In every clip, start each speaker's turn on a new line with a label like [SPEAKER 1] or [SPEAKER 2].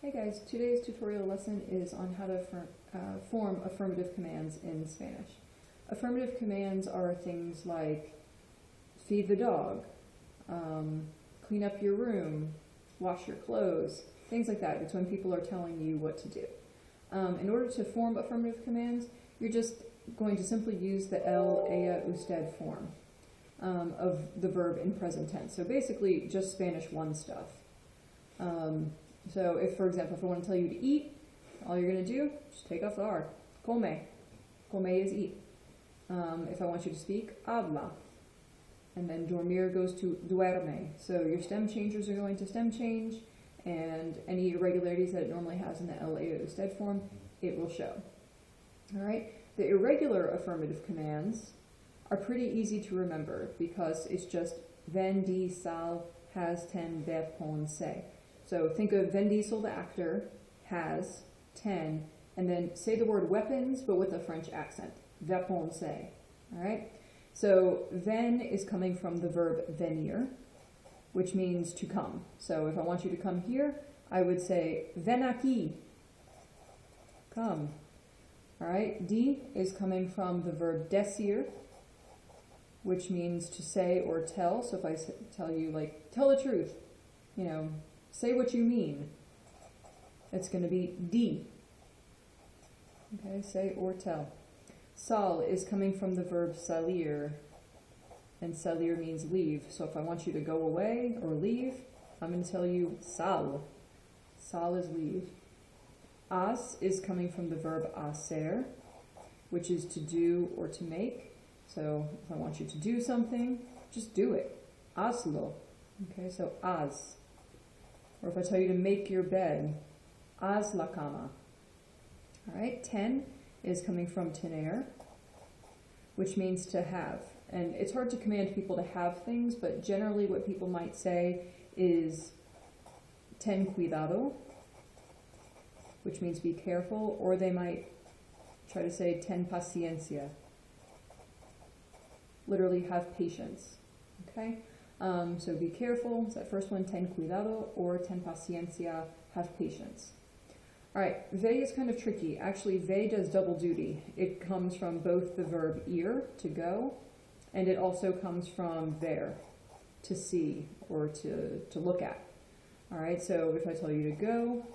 [SPEAKER 1] Hey guys, today's tutorial lesson is on how to form affirmative commands in Spanish. Affirmative commands are things like feed the dog, clean up your room, wash your clothes, things like that. It's when people are telling you what to do. In order to form affirmative commands, you're just going to simply use the el, ella, usted form of the verb in present tense. So basically just Spanish 1 stuff. So if, for example, if I want to tell you to eat, all you're going to do, just take off the R. Come. Come is eat. If I want you to speak, habla. And then dormir goes to duerme. So your stem changers are going to stem change, and any irregularities that it normally has in the el, ella, usted form, it will show. All right. The irregular affirmative commands are pretty easy to remember because it's just ven, di, sal, has, ten, ve, pon, se. So think of Vin Diesel, the actor, has, 10, and then say the word weapons, but with a French accent. Veponce. All right? So ven is coming from the verb venir, which means to come. So if I want you to come here, I would say ven aquí. Come. All right? Di is coming from the verb decir, which means to say or tell. So if I tell you, like, tell the truth, say what you mean, it's going to be di. Okay, say or tell. Sal is coming from the verb salir, and salir means leave. So if I want you to go away or leave, I'm going to tell you sal. Sal is leave. As is coming from the verb hacer, which is to do or to make. So if I want you to do something, just do it. Hazlo. Okay, so as. Or if I tell you to make your bed, haz la cama. All right, 10 is coming from tener, which means to have. And it's hard to command people to have things, but generally what people might say is ten cuidado, which means be careful, or they might try to say ten paciencia, literally have patience. Okay? So be careful, it's that first one, ten cuidado, or ten paciencia, have patience. All right, ve is kind of tricky. Actually, ve does double duty. It comes from both the verb ir, to go, and it also comes from ver, to see, or to look at. All right, so if I tell you to go,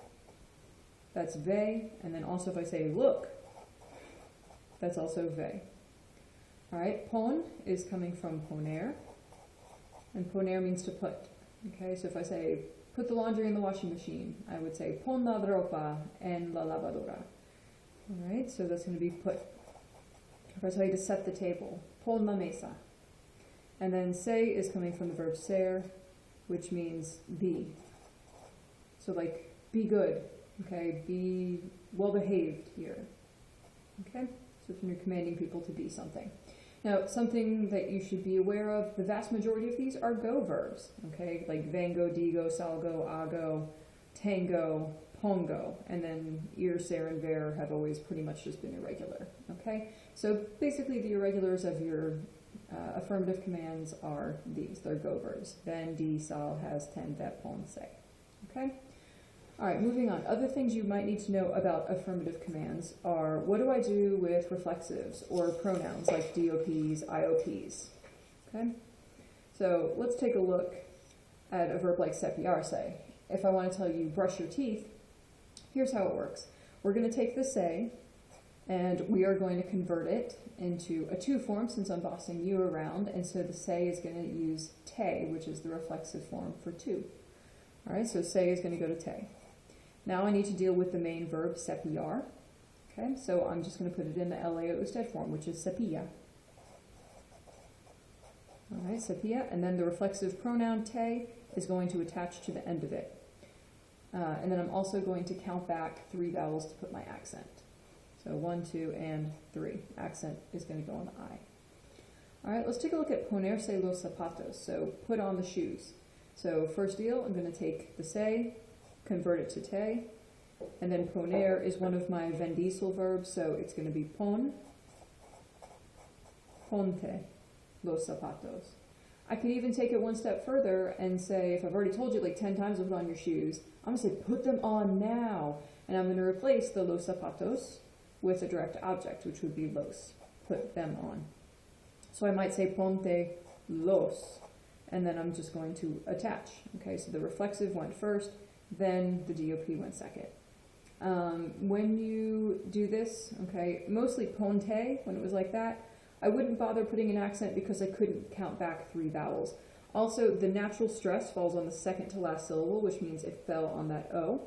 [SPEAKER 1] that's ve, and then also if I say look, that's also ve. All right, pon is coming from poner, and poner means to put. Okay, so if I say, put the laundry in the washing machine, I would say, pon la ropa en la lavadora. All right, so that's going to be put. If I tell you to set the table, pon la mesa. And then se is coming from the verb ser, which means be. So like, be good, okay, be well-behaved here. Okay, so if you're commanding people to be something. Now, something that you should be aware of, the vast majority of these are go verbs, okay? Like vengo, digo, salgo, ago, tango, pongo, and then ir, ser, and ver have always pretty much just been irregular, okay? So basically the irregulars of your affirmative commands are these. They're go verbs. Ven, di, sal, has, ten, vet, pon, se, okay? All right, moving on. Other things you might need to know about affirmative commands are, what do I do with reflexives or pronouns like DOPs, IOPs? Okay? So let's take a look at a verb like cepillarse. If I want to tell you brush your teeth, here's how it works. We're going to take the se, and we are going to convert it into a tu form since I'm bossing you around, and so the se is going to use te, which is the reflexive form for tu. All right, so se is going to go to te. Now I need to deal with the main verb, cepillar. Okay, so I'm just going to put it in the el, ella, usted form, which is cepilla. All right, cepilla, and then the reflexive pronoun te is going to attach to the end of it. And then I'm also going to count back 3 vowels to put my accent. So 1, 2, and 3. Accent is going to go on the I. All right, let's take a look at ponerse los zapatos, so put on the shoes. So first deal, I'm going to take the se, convert it to te, and then poner is one of my Vin Diesel verbs, so it's going to be pon, ponte, los zapatos. I could even take it one step further and say, if I've already told you like 10 times to put on your shoes, I'm going to say, put them on now. And I'm going to replace the los zapatos with a direct object, which would be los, put them on. So I might say, ponte los, and then I'm just going to attach. Okay, so the reflexive went first, then the DOP went second. When you do this, okay, mostly ponte, when it was like that, I wouldn't bother putting an accent because I couldn't count back 3 vowels. Also, the natural stress falls on the second to last syllable, which means it fell on that O,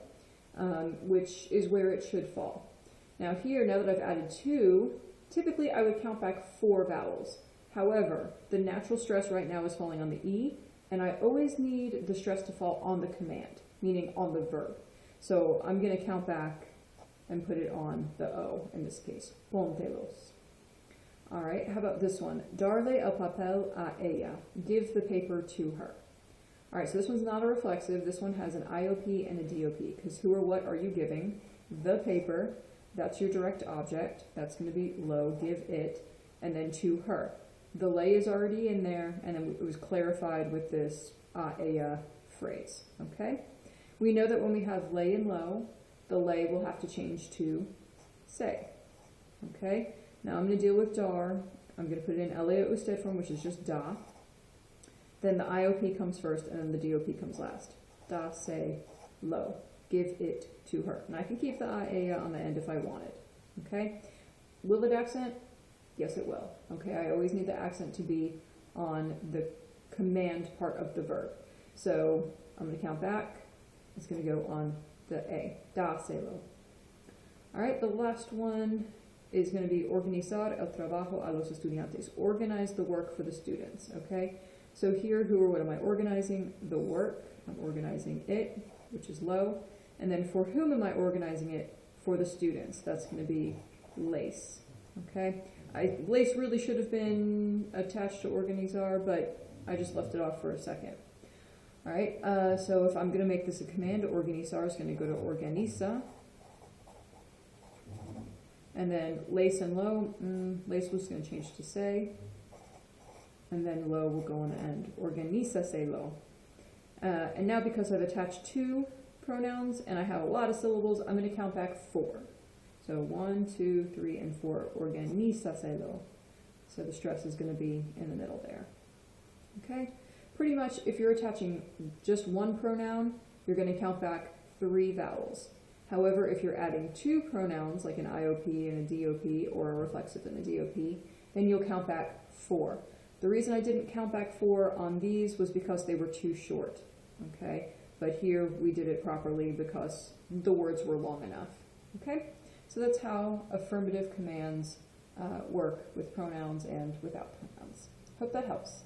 [SPEAKER 1] which is where it should fall. Now here, now that I've added 2, typically I would count back 4 vowels. However, the natural stress right now is falling on the E, and I always need the stress to fall on the command, meaning on the verb. So I'm going to count back and put it on the O in this case, pontelos. All right, how about this one? Darle el papel a ella. Give the paper to her. All right, so this one's not a reflexive. This one has an IOP and a DOP, because who or what are you giving? The paper. That's your direct object. That's going to be lo, give it, and then to her. The lay is already in there, and then it was clarified with this a ella phrase, okay? We know that when we have lay and lo, the lay will have to change to say, okay? Now I'm going to deal with dar. I'm going to put it in LA usted form, which is just da. Then the IOP comes first, and then the DOP comes last. Da, say, lo. Give it to her. And I can keep the ea on the end if I want it. Okay? Will it accent? Yes, it will. Okay, I always need the accent to be on the command part of the verb. So I'm going to count back. It's going to go on the A. Da, say, lo. All right, the last one is going to be organizar el trabajo a los estudiantes. Organize the work for the students, okay? So here, who or what am I organizing? The work. I'm organizing it, which is lo. And then for whom am I organizing it? For the students. That's going to be les, okay? Les really should have been attached to organizar, but I just left it off for a second. All right, so if I'm going to make this a command, organizar is going to go to organiza. And then les and lo, les was going to change to say. And then lo will go on the end. Organiza lo. And now because I've attached 2 pronouns and I have a lot of syllables, I'm going to count back 4. So 1, 2, 3, and 4. Organiza lo. So the stress is going to be in the middle there. Okay? Pretty much if you're attaching just 1 pronoun, you're going to count back 3 vowels. However, if you're adding 2 pronouns, like an IOP and a DOP, or a reflexive and a DOP, then you'll count back 4. The reason I didn't count back 4 on these was because they were too short, okay? But here we did it properly because the words were long enough, okay? So that's how affirmative commands work with pronouns and without pronouns. Hope that helps.